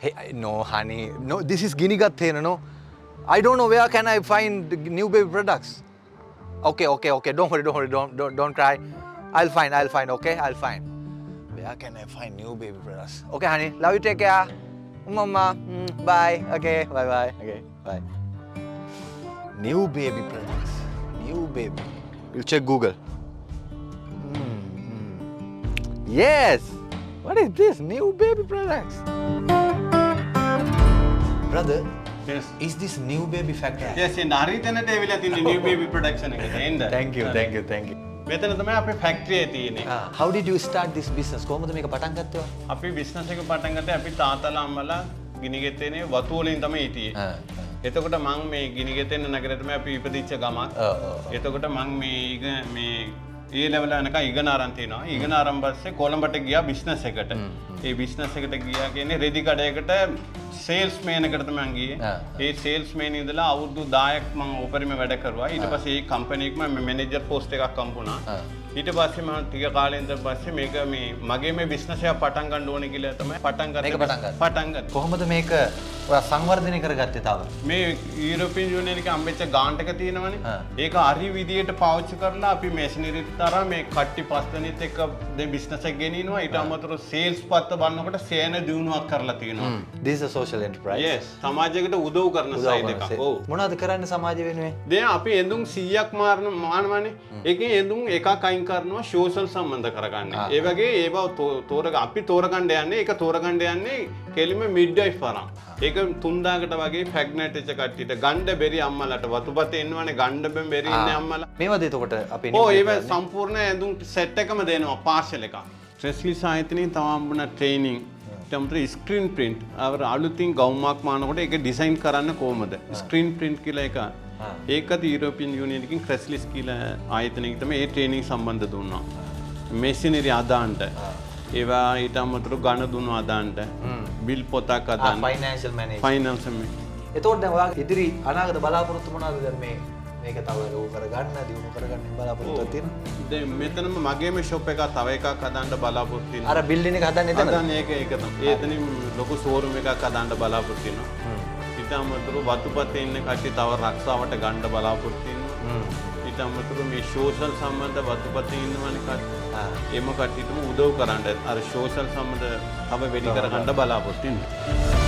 Hey, no, honey. No, this is Ginigat Thena, no? I don't know where can I find new baby products. Okay. Don't worry. Don't cry. I'll find. Okay, I'll find. Where can I find new baby products? Okay, honey. Love you. Take care. Mama. Bye. Okay. Bye. Okay. Bye. New baby products. New baby. We'll check Google. Yes. What is this? New baby products. Brother. Yes. Is this new baby factory? Yes, in හරිතැනට ඇවිල්ලා තියෙන new baby production එකට එන්න. Thank you. මෙතන තමයි අපේ factory එක තියෙන්නේ. How did you start this business? කොහොමද මේක පටන් ගත්තේ? අපි බිස්නස් එක පටන් ගත්තේ අපි තාත්තලා අම්මලා ගිනිගෙතේනේ වතු වලින් තමයි හිටියේ. එතකොට මම මේ ගිනිගෙතේන නගරේ තමයි අපි ඉපදිච්ච ගමක්. එතකොට මම මේ ඒ ලෙවල් යනකම් ඉගෙන අරන් තිනවා. ඉගෙන අරන් පස්සේ කොළඹට ගියා බිස්නස් එකට. ඒ බිස්නස් එකට ගියා කියන්නේ රෙදි කඩයකට සේල්ස් මෑන් එකට තමයි මම ගියේ. ඒ සේල්ස් මෑන් ඉඳලා අවුරුදු 10ක් මම ඕපරිම වැඩ කරුවා. ඊට පස්සේ ඒ කම්පැනි එකම මම මැනේජර් පෝස්ට් එකක් හම්බුණා. ඊට පස්සේ මම ටික කාලෙක ඉඳන් පස්සේ මේක මේ මගේ මේ බිස්නස් එක පටන් ගන්න ඕනේ කියලා තමයි පටන් ගත්තා. කොහොමද මේක ඔයා සංවර්ධනය කරගත්තේ තව? මේ යුරෝපියන් යුනියන් එකේ අම්බෙච්ච ගාන්ට් එක තියෙනවනේ. ඒක හරි විදියට පාවිච්චි කරලා අපි මේෂනරි තරම් මේ කට්ටි පස් දෙනෙක් එක්ක දැන් බිස්නස් එක ගෙනියනවා. ඊට අමතරව සේල්ස් පැත්ත බලනකොට සෑහෙන දියුණුවක් කරලා තියෙනවා. This is a social enterprise. Yes. සමාජයකට උදව් කරන සයිඩ් එකක්. ඔව්. මොනවද කරන්නේ සමාජය වෙනුවෙන්? දැන් අපි එඳුම් 100ක් මානවනේ. ඒකෙන් එඳුම් එකක් අයින් කරනවා සෝෂල් සම්බන්ධ කරගන්න. ඒ වගේ ඒවා අපි තෝරගන්න යන්නේ ඒක තෝරගන්න යන්නේ කෙලිම මිඩ්වයිෆ් වරන්. ඒක 3000කට වගේ ප්‍රෙග්නන්ට් වෙච්ච කට්ටියට ගණ්ඩ බැරි අම්මලාට වතුපතේ ඉන්නවනේ ගණ්ඩ බැරි ඉන්නේ අම්මලා. මේවද එතකොට අපි ඔව් ඒව සම්පූර්ණ ඇඳුම් සෙට් එකම දෙනවා පාර්සල් එකක්. ට්‍රෙස්ලිස් ආයතනයේ තව හම්බුණ ට්‍රේනින් තමතර ස්ක්‍රීන් ප්‍රින්ට් අවර අලුතින් ගවුමක් මානකොට ඒක ඩිසයින් කරන්න කොහමද? ස්ක්‍රීන් ප්‍රින්ට් කියලා එක. ඒකත් යුරෝපියන් යුනියන් එකකින් ක්‍රැස්ලිස් කියලා ආයතනයක තමයි ඒ ට්‍රේනින් සම්බන්ධ දුන්නා. මෙෂිනරි අදාන්න. ඒවා ඊට අමතරව ගණ දුන්නු අදාන්න. බිල් පොතක් අදාන්න. Financial management. Finance management. එතකොට දැන් ඔයාගේ ඉදිරි අනාගත බලාපොරොත්තු මොනවද දැන් මේක තව කරගන්න දියුණු කරගන්න බලාපොරොත්තුවක් තියෙනවා? දැන් මෙතනම මගේම ෂොප් එකක් තව එකක් හදන්න බලාපොරොත්තු වෙනවා. අර බිල්ඩින් එක හදන්න එතනද? හදන්න ඒක තමයි. එතනින් ලොකු ෂෝරූම් එකක් හදන්න බලාපොරොත්තු වෙනවා. ඊට අමතරව වතුපතේ ඉන්න කට්ටිය තව රක්ෂාවට ගන්න බලාපොරොත්තු වෙනවා. ඊට අමතරව මේ සෝෂල් සම්බන්ධ වතුපතේ ඉන්නවනේ කට්ටිය. එම කට්ටියටම උදව් කරන්න අර සෝෂල් සම්බන්ධ තව වැඩි කරගන්න බලාපොරොත්තු වෙනවා.